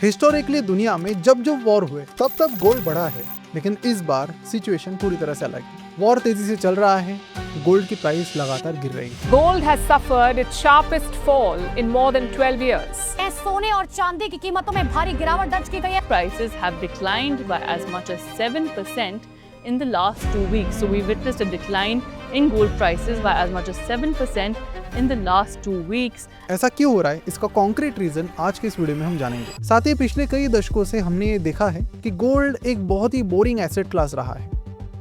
Historically दुनिया में जब जब वॉर हुए तब गोल्ड बढ़ा है, लेकिन इस बार सिचुएशन पूरी तरह से अलग है। वॉर तेजी से चल रहा है, गोल्ड की प्राइस लगातार गिर रही है। Gold has suffered its sharpest fall in more than 12 years. सोने और चांदी की कीमतों में भारी गिरावट दर्ज की गई है। Prices have declined by as much as 7% in the last 2 weeks. So we witnessed a decline in gold prices by as much as 7% in the last 2 weeks. ऐसा क्यों हो रहा है, इसका कॉन्क्रीट रीजन आज के इस वीडियो में हम जानेंगे। साथ ही पिछले कई दशकों से हमने ये देखा है कि गोल्ड एक बहुत ही बोरिंग एसेट क्लास रहा है।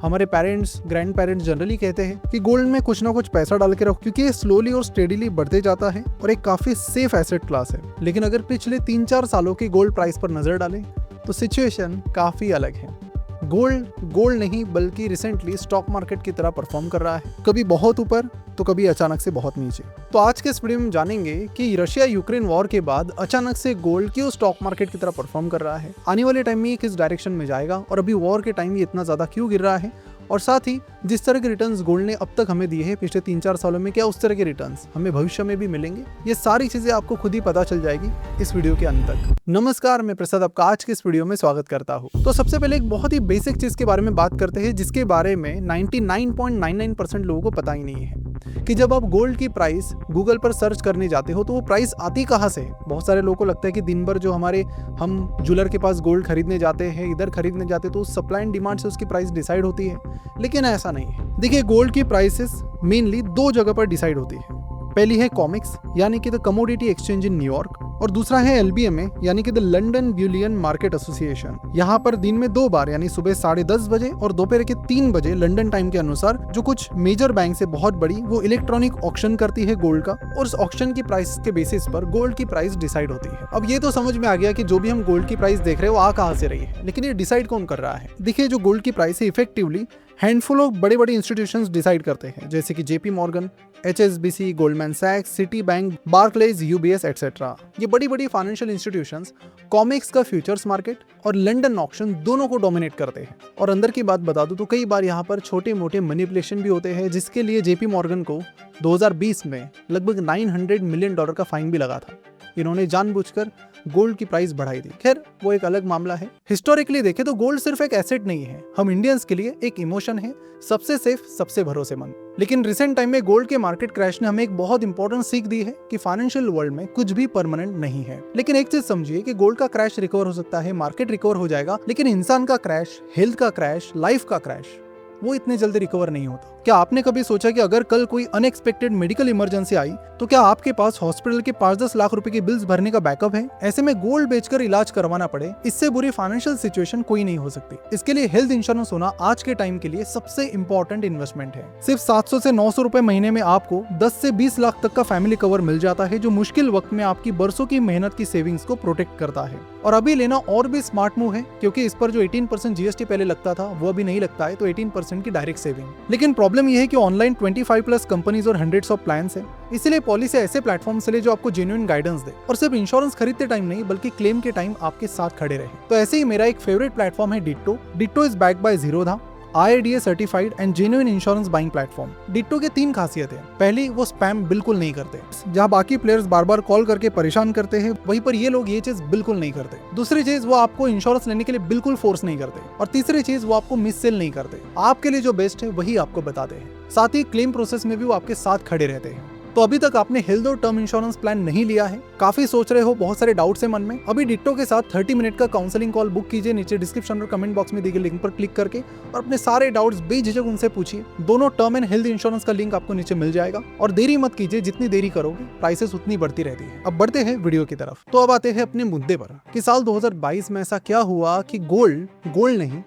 हमारे पेरेंट्स, ग्रैंड पेरेंट्स जनरली कहते हैं कि गोल्ड में कुछ ना कुछ पैसा डाल के रखो, क्योंकि ये स्लोली और स्टेडीली बढ़ते जाता है और एक काफी सेफ एसेट क्लास है। लेकिन अगर पिछले 3-4 सालों की गोल्ड प्राइस पर नजर डालें तो सिचुएशन काफी अलग है। गोल्ड नहीं बल्कि रिसेंटली स्टॉक मार्केट की तरह परफॉर्म कर रहा है, कभी बहुत ऊपर तो कभी अचानक से बहुत नीचे। तो आज के इस वीडियो में जानेंगे कि रशिया यूक्रेन वॉर के बाद अचानक से गोल्ड क्यों स्टॉक मार्केट की तरह परफॉर्म कर रहा है, आने वाले टाइम में ये किस डायरेक्शन में जाएगा और अभी वॉर के टाइम ये इतना ज्यादा क्यों गिर रहा है, और साथ ही जिस तरह के रिटर्न्स गोल्ड ने अब तक हमें दिए हैं पिछले 3-4 सालों में, क्या उस तरह के रिटर्न्स हमें भविष्य में भी मिलेंगे। ये सारी चीजें आपको खुद ही पता चल जाएगी इस वीडियो के अंत तक। नमस्कार, मैं प्रसाद आपका आज के इस वीडियो में स्वागत करता हूँ। तो सबसे पहले एक बहुत ही बेसिक चीज के बारे में बात करते हैं, जिसके बारे में 99.99% लोगों को पता ही नहीं है कि जब आप गोल्ड की प्राइस गूगल पर सर्च करने जाते हो तो वो प्राइस आती कहाँ से है। बहुत सारे लोगों को लगता है कि दिन भर जो हम ज्वेलर के पास गोल्ड खरीदने जाते हैं, इधर खरीदने जाते हैं, तो सप्लाई एंड डिमांड से उसकी प्राइस डिसाइड होती है, लेकिन ऐसा नहीं है। देखिए, गोल्ड की प्राइसेस मेनली 2 जगह पर डिसाइड होती है। पहली है कॉमिक्स यानी कि the commodity exchange in New York, और दूसरा है LBMA यानी कि the London Boolean market association. यहाँ पर दिन में 2 बार यानी सुबह 10:30 बजे और दोपहर के 3 बजे लंदन टाइम के अनुसार जो कुछ मेजर बैंक से बहुत बड़ी वो इलेक्ट्रॉनिक ऑक्शन करती है गोल्ड का, और उस ऑक्शन की प्राइस के बेसिस पर गोल्ड की प्राइस डिसाइड होती है। अब ये तो समझ में आ गया कि जो भी हम गोल्ड की प्राइस देख रहे हैं वो आ कहाँ से रही है, लेकिन ये डिसाइड कौन कर रहा है। देखिए, जो गोल्ड की प्राइस है इफेक्टिवली हैंडफुल ऑफ बड़े बड़े इंस्टीट्यूशंस डिसाइड करते हैं, जैसे कि JP मॉर्गन, HSBC, गोल्डमैन सैक्स, Citi bank, Barclays, UBS etcetera. ये बड़ी बड़ी फाइनेंशियल इंस्टीट्यूशंस कॉमिक्स का फ्यूचर्स मार्केट और लंदन ऑक्शन दोनों को डोमिनेट करते हैं। और अंदर की बात बता दूं तो कई बार यहाँ पर छोटे मोटे मैनिपुलेशन भी होते हैं, जिसके लिए JP मॉर्गन को 2020 में लगभग $900 मिलियन का फाइन भी लगा था। इन्होंने जानबूझकर गोल्ड की प्राइस बढ़ाई थी। खैर, वो एक अलग मामला है। हिस्टोरिकली देखें तो गोल्ड सिर्फ एक एसेट नहीं है, हम इंडियंस के लिए एक इमोशन है, सबसे सेफ, सबसे भरोसेमंद। लेकिन रिसेंट टाइम में गोल्ड के मार्केट क्रैश ने हमें एक बहुत इंपॉर्टेंट सीख दी है कि फाइनेंशियल वर्ल्ड में कुछ भी परमानेंट नहीं है। लेकिन एक चीज समझिए कि गोल्ड का क्रैश रिकवर हो सकता है, मार्केट रिकवर हो जाएगा, लेकिन इंसान का क्रैश, हेल्थ का क्रैश, लाइफ का क्रैश, वो इतने जल्दी रिकवर नहीं होता। क्या आपने कभी सोचा कि अगर कल कोई अनएक्सपेक्टेड मेडिकल इमरजेंसी आई तो क्या आपके पास हॉस्पिटल के 5-10 लाख रुपए के बिल्स भरने का बैकअप है? ऐसे में गोल्ड बेचकर इलाज करवाना पड़े, इससे बुरी फाइनेंशियल सिचुएशन कोई नहीं हो सकती। इसके लिए हेल्थ इंश्योरेंस होना आज के टाइम के लिए सबसे इंपॉर्टेंट इन्वेस्टमेंट है। सिर्फ 700 से 900 रुपए महीने में आपको 10 से 20 लाख तक का फैमिली कवर मिल जाता है, जो मुश्किल वक्त में आपकी बरसों की मेहनत की सेविंग्स को प्रोटेक्ट करता है। और अभी लेना और भी स्मार्ट मूव है, क्योंकि इस पर जो 18% GST पहले लगता था वो अभी नहीं लगता है, तो 18% की डायरेक्ट सेविंग। लेकिन प्रॉब्लम यह है कि ऑनलाइन 25+ कंपनीज और हंड्रेड्स ऑफ प्लान्स है, इसलिए पॉलिसी ऐसे प्लेटफॉर्म से ले जो आपको जेन्युइन गाइडेंस दे और सिर्फ इंश्योरेंस खरीदते टाइम नहीं बल्कि क्लेम के टाइम आपके साथ खड़े रहे। तो ऐसे ही मेरा एक फेवरेट प्लेटफॉर्म है ditto. Ditto is backed by Zerodha, IRDA certified and genuine insurance buying platform. Ditto के 3 खासियत है। पहली, वो स्पैम बिल्कुल नहीं करते। जहां बाकी प्लेयर्स बार बार कॉल करके परेशान करते हैं, वहीं पर ये लोग ये चीज बिल्कुल नहीं करते। दूसरी चीज, वो आपको इंश्योरेंस लेने के लिए बिल्कुल फोर्स नहीं करते। और तीसरी चीज, वो आपको मिस सेल नहीं करते। आपके लिए जो बेस्ट है वही आपको बताते हैं। साथ ही क्लेम प्रोसेस में भी वो आपके साथ खड़े रहते हैं। तो अभी तक आपने हेल्थ और टर्म इंश्योरेंस प्लान नहीं लिया है, काफी सोच रहे हो, बहुत सारे डाउट्स है मन में, अभी डिट्टो के साथ 30 मिनट का काउंसलिंग कॉल बुक कीजिए। नीचे डिस्क्रिप्शन और कमेंट बॉक्स में दी गई लिंक पर क्लिक करके और अपने सारे डाउट्स बेझिझक उनसे पूछिए। दोनों टर्म एंड हेल्थ इंश्योरेंस का लिंक आपको नीचे मिल जाएगा। और देरी मत कीजिए, जितनी देरी करोगे प्राइसेस उतनी बढ़ती रहती है। अब बढ़ते हैं वीडियो की तरफ। तो अब आते हैं अपने मुद्दे पर कि साल 2022 में ऐसा क्या हुआ कि गोल्ड नहीं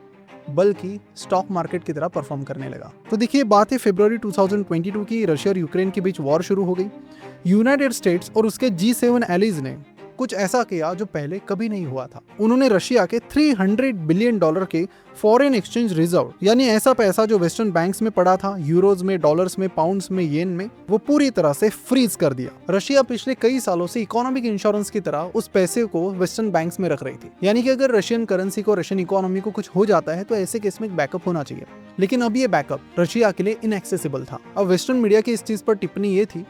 बल्कि स्टॉक मार्केट की तरह परफॉर्म करने लगा। तो देखिए, बात है फरवरी 2022 की। रशिया और यूक्रेन के बीच वॉर शुरू हो गई। यूनाइटेड स्टेट्स और उसके G7 एलीज ने कुछ ऐसा किया जो पहले कभी नहीं हुआ था। उन्होंने रशिया के $300 बिलियन के फॉरेन एक्सचेंज रिजर्व, यानी ऐसा पैसा जो वेस्टर्न बैंक्स में पड़ा था, यूरोज में, डॉलर्स में, पाउंड्स में, येन में, वो पूरी तरह से फ्रीज कर दिया। रशिया पिछले कई सालों से इकोनॉमिक इंश्योरेंस की तरह उस पैसे को वेस्टर्न बैंक्स में रख रही थी, यानी कि अगर रशियन करेंसी को, रशियन इकोनॉमी को कुछ हो जाता है तो ऐसे केस में एक बैकअप होना चाहिए। लेकिन अब ये बैकअप रशिया के लिए इनएक्सेसिबल था। अब वेस्टर्न मीडिया की इस चीज पर टिप्पणी ये थी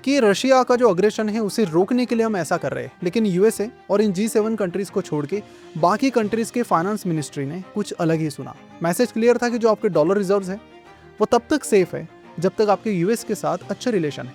कि रशिया का जो अग्रेशन है उसे रोकने के लिए हम ऐसा कर रहे हैं, लेकिन यूएसए और इन G7 कंट्रीज को छोड़ के बाकी कंट्रीज के फाइनेंस मिनिस्ट्री ने कुछ अलग ही सुना। मैसेज क्लियर था कि जो आपके डॉलर रिजर्व्स है वो तब तक सेफ है जब तक आपके यूएस के साथ अच्छे रिलेशन है,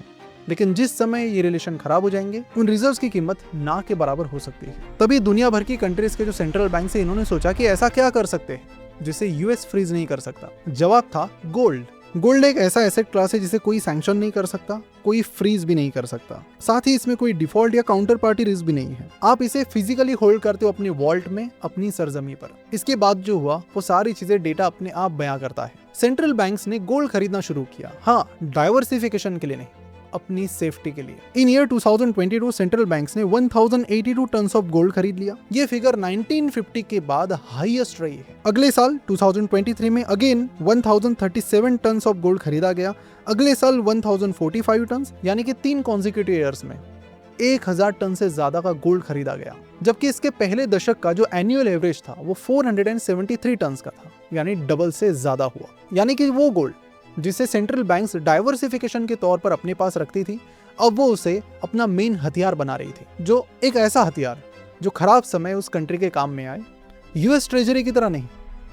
लेकिन जिस समय ये रिलेशन खराब हो जाएंगे उन रिजर्व्स की कीमत ना के बराबर हो सकती है। तभी दुनिया भर की कंट्रीज के जो सेंट्रल बैंक है इन्होंने सोचा कि ऐसा क्या कर सकते हैं जिसे यूएस फ्रीज नहीं कर सकता। जवाब था गोल्ड। गोल्ड एक ऐसा एसेट क्लास है जिसे कोई सैंक्शन नहीं कर सकता, कोई फ्रीज भी नहीं कर सकता, साथ ही इसमें कोई डिफॉल्ट या काउंटर पार्टी रिस्क भी नहीं है। आप इसे फिजिकली होल्ड करते हो अपने वॉल्ट में, अपनी सरजमी पर। इसके बाद जो हुआ वो सारी चीजें डेटा अपने आप बयां करता है। सेंट्रल बैंक्स ने गोल्ड खरीदना शुरू किया, हाँ डाइवर्सिफिकेशन के लिए नहीं, अपनी सेफ्टी के लिए। इन ईयर 2022 सेंट्रल बैंक्स ने 1082 टन्स ऑफ गोल्ड खरीद लिया। ये फिगर 1950 के बाद हाईएस्ट रही है। अगले साल 2023 में अगेन 1037 टन्स ऑफ गोल्ड खरीदा गया। अगले साल 1045 टन्स, यानी कि 3 कॉन्जिक्यूटिव ईयर्स में 1000 टन से ज्यादा का गोल्ड खरीदा गया। जबकि इसके पहले दशक का जो एनुअल एवरेज था वो 473 टन का था, यानी डबल से ज्यादा हुआ। यानी कि वो गोल्ड जिसे सेंट्रल बैंक्स डाइवर्सिफिकेशन के तौर पर अपने पास रखती थी, अब वो उसे अपना मेन हथियार बना रही थी, जो एक ऐसा हथियार जो खराब समय उस कंट्री के काम में आए, यूएस ट्रेजरी की तरह नहीं,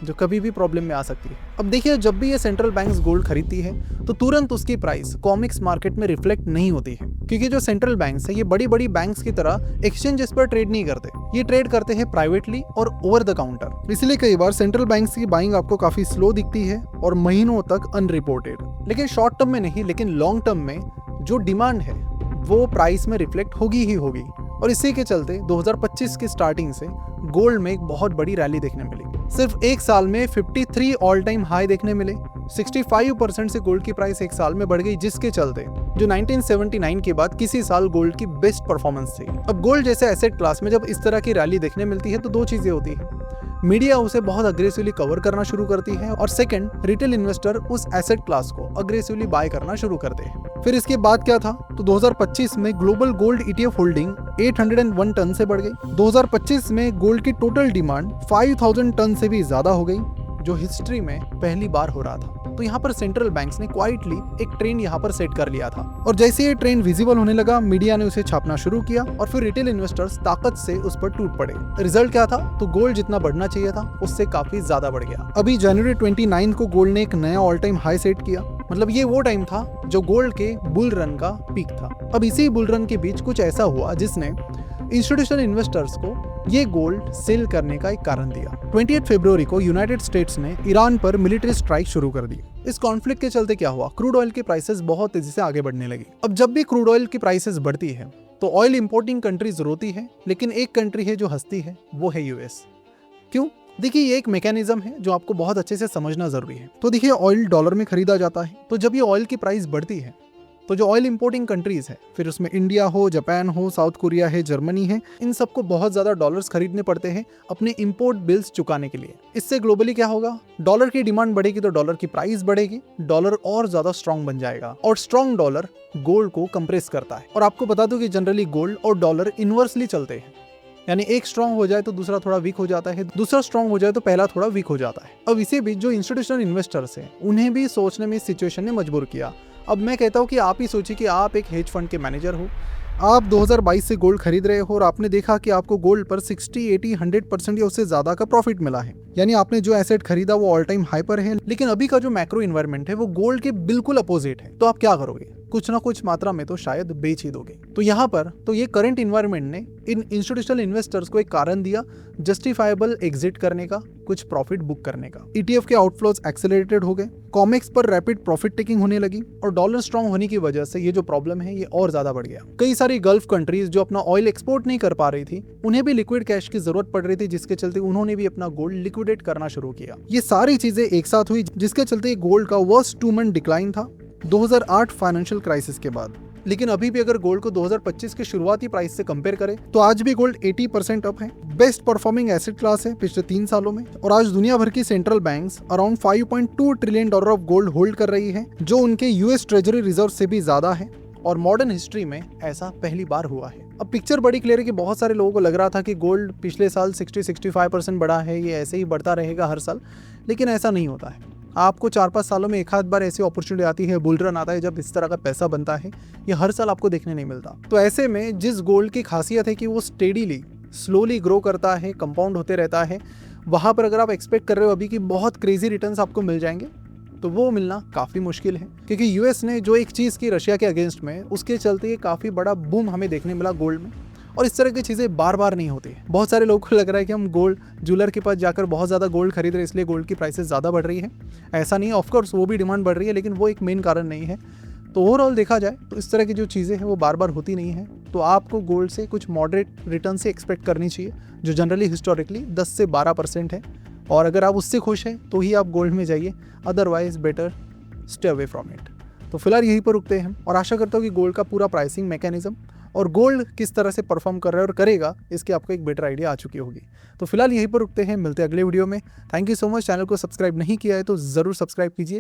जो कभी भी प्रॉब्लम में आ सकती है। अब देखिए, जब भी ये सेंट्रल बैंक्स गोल्ड खरीदती है तो तुरंत उसकी प्राइस कॉमिक्स मार्केट में रिफ्लेक्ट नहीं होती है, क्योंकि जो सेंट्रल बैंक्स है ये बड़ी बड़ी बैंक्स की तरह एक्सचेंजेस पर ट्रेड नहीं करते, ये ट्रेड करते हैं प्राइवेटली और ओवर द काउंटर। इसलिए कई बार सेंट्रल बैंक्स की बाइंग आपको काफी स्लो दिखती है और महीनों तक अनरिपोर्टेड। लेकिन शॉर्ट टर्म में नहीं, लेकिन लॉन्ग टर्म में जो डिमांड है वो प्राइस में रिफ्लेक्ट होगी ही होगी। और इसी के चलते 2025 की स्टार्टिंग से गोल्ड में एक बहुत बड़ी रैली देखने मिली। सिर्फ एक साल में 53 ऑल टाइम हाई देखने मिले। 65% से गोल्ड की प्राइस एक साल में बढ़ गई, जिसके चलते जो 1979 के बाद किसी साल गोल्ड की बेस्ट परफॉर्मेंस थी। अब गोल्ड जैसे एसेट क्लास में जब इस तरह की रैली देखने मिलती है तो 2 चीजें होती है, मीडिया उसे बहुत अग्रेसिवली कवर करना शुरू करती है और सेकंड, रिटेल इन्वेस्टर उस एसेट क्लास को अग्रेसिवली बाय करना शुरू करते हैं। फिर इसके बाद क्या था तो 2025 में global gold ETF holding 801 ton से बढ़ गई। 2025 में गोल्ड की टोटल डिमांड 5000 टन से भी ज्यादा हो गई, जो हिस्ट्री में पहली बार हो रहा था। तो यहाँ पर सेंट्रल बैंक्स ने क्वाइटली एक ट्रेंड यहाँ पर सेट कर लिया था, और जैसे ये ट्रेंड विजिबल होने लगा मीडिया ने उसे छापना शुरू किया और फिर रिटेल इन्वेस्टर्स ताकत से उस पर टूट पड़े। रिजल्ट क्या था तो गोल्ड जितना बढ़ना चाहिए था उससे काफी ज्यादा बढ़ गया। अभी जनवरी 29 को गोल्ड ने एक नया ऑल टाइम हाई सेट किया। मतलब ये वो टाइम था जो गोल्ड के बुल रन का पीक था। अब इसी बुल रन के बीच कुछ ऐसा हुआ जिसने इंस्टीट्यूशनल इन्वेस्टर्स को ये गोल्ड सेल करने का एक कारण दिया। 28 फरवरी को यूनाइटेड स्टेट्स ने ईरान पर मिलिट्री स्ट्राइक शुरू कर दी। इस कॉन्फ्लिक्ट के चलते क्या हुआ, क्रूड ऑयल की प्राइसेस बहुत तेजी से आगे बढ़ने लगी। अब जब भी क्रूड ऑयल की प्राइसेस बढ़ती है तो ऑयल इंपोर्टिंग कंट्रीज रोती है, लेकिन एक कंट्री है जो हंसती है, वो है यूएस। क्यों? देखिए, ये एक मैकेनिज्म है जो आपको बहुत अच्छे से समझना जरूरी है। तो देखिए, ऑयल डॉलर में खरीदा जाता है, तो जब ये ऑयल की प्राइस बढ़ती है तो जो ऑयल इंपोर्टिंग कंट्रीज है, फिर उसमें इंडिया हो, जापान हो, साउथ कोरिया है, जर्मनी है, इन सबको बहुत ज्यादा डॉलर्स खरीदने पड़ते हैं अपने इंपोर्ट बिल्स चुकाने के लिए। इससे ग्लोबली क्या होगा, डॉलर की डिमांड बढ़ेगी तो डॉलर की प्राइस बढ़ेगी, डॉलर और ज्यादा स्ट्रॉन्ग बन जाएगा, और स्ट्रॉन्ग डॉलर गोल्ड को कंप्रेस करता है। और आपको बता दूं कि जनरली गोल्ड और डॉलर इनवर्सली चलते हैं, यानी एक स्ट्रॉन्ग हो जाए तो दूसरा थोड़ा वीक हो जाता है, दूसरा स्ट्रॉन्ग हो जाए तो पहला थोड़ा वीक हो जाता है। अब इसी बीच जो इंस्टीट्यूशनल इन्वेस्टर्स हैं उन्हें भी सोचने में इस सिचुएशन ने मजबूर किया। अब मैं कहता हूँ कि आप ही सोचिए कि आप एक हेज फंड के मैनेजर हो, आप 2022 से गोल्ड खरीद रहे हो और आपने देखा कि आपको गोल्ड पर 60, 80, 100% या उससे ज्यादा का प्रॉफिट मिला है। यानी आपने जो एसेट खरीदा वो ऑल टाइम हाई पर है, लेकिन अभी का जो मैक्रो इन्वायरमेंट है वो गोल्ड के बिल्कुल अपोजिट है। तो आप क्या करोगे? कुछ ना कुछ मात्रा में तो शायद बेच ही दोगे। तो यहाँ पर तो ये करंट इन्वायरमेंट ने इन इंस्टीट्यूशनल इन्वेस्टर्स को एक कारण दिया जस्टिफाइबल एग्जिट करने का, कुछ प्रॉफिट बुक करने का। ETF के आउटफ्लोज एक्सेलरेटेड हो गए, कॉमिक्स पर रैपिड प्रॉफिट टेकिंग होने लगी, और डॉलर स्ट्रॉन्ग होने की वजह से ये जो प्रॉब्लम है ये और ज्यादा बढ़ गया। कई सारी गल्फ कंट्रीज जो अपना ऑयल एक्सपोर्ट नहीं कर पा रही थी, उन्हें भी लिक्विड कैश की जरूरत पड़ रही थी, जिसके चलते उन्होंने भी अपना गोल्ड लिक्विडेट करना शुरू किया। ये सारी चीजें एक साथ हुई, जिसके चलते गोल्ड का वर्स्ट 2 मंथ डिक्लाइन था 2008 फाइनेंशियल क्राइसिस के बाद। लेकिन अभी भी अगर गोल्ड को 2025 के शुरुआती प्राइस से कंपेयर करें तो आज भी गोल्ड 80% अप है, बेस्ट परफॉर्मिंग एसेट क्लास है पिछले 3 सालों में। और आज दुनिया भर की central banks around $5.2 trillion of gold hold कर रही है, जो उनके यूएस ट्रेजरी रिजर्व से भी ज्यादा है, और मॉडर्न हिस्ट्री में ऐसा पहली बार हुआ है। अब पिक्चर बड़ी क्लियर है कि बहुत सारे लोगों को लग रहा था कि गोल्ड पिछले साल 60-65% बढ़ा है, ये ऐसे ही बढ़ता रहेगा हर साल, लेकिन ऐसा नहीं होता है। आपको 4-5 सालों में एक आध बार ऐसी अपॉर्चुनिटी आती है, बुल रन आता है जब इस तरह का पैसा बनता है। ये हर साल आपको देखने नहीं मिलता। तो ऐसे में जिस गोल्ड की खासियत है कि वो स्टेडीली स्लोली ग्रो करता है, कंपाउंड होते रहता है, वहाँ पर अगर आप एक्सपेक्ट कर रहे हो अभी कि बहुत क्रेजी रिटर्न्स आपको मिल जाएंगे, तो वो मिलना काफ़ी मुश्किल है। क्योंकि यूएस ने जो एक चीज़ की रशिया के अगेंस्ट में, उसके चलते ये काफ़ी बड़ा बूम हमें देखने मिला गोल्ड में। और इस तरह की चीज़ें बार बार नहीं होती। बहुत सारे लोगों को लग रहा है कि हम गोल्ड ज्वेलर के पास जाकर बहुत ज़्यादा गोल्ड खरीद रहे हैं, इसलिए गोल्ड की प्राइसेस ज़्यादा बढ़ रही है। ऐसा नहीं है, ऑफकोर्स वो भी डिमांड बढ़ रही है, लेकिन वो एक मेन कारण नहीं है। तो ओवरऑल देखा जाए तो इस तरह की जो चीज़ें हैं वो बार बार होती नहीं है। तो आपको गोल्ड से कुछ मॉडरेट रिटर्न से एक्सपेक्ट करनी चाहिए, जो जनरली हिस्टोरिकली 10 से 12% है। और अगर आप उससे खुश हैं तो ही आप गोल्ड में जाइए, otherwise better stay away from it. तो फिलहाल यहीं पर रुकते हैं हम, और आशा करता हूँ कि गोल्ड का पूरा प्राइसिंग मैकेनिज्म और गोल्ड किस तरह से परफॉर्म कर रहा है और करेगा, इसकी आपको एक बेटर आइडिया आ चुकी होगी। तो फिलहाल यहीं पर रुकते हैं, मिलते हैं अगले वीडियो में। Thank you so much. Channel को सब्सक्राइब नहीं किया है तो ज़रूर सब्सक्राइब कीजिए,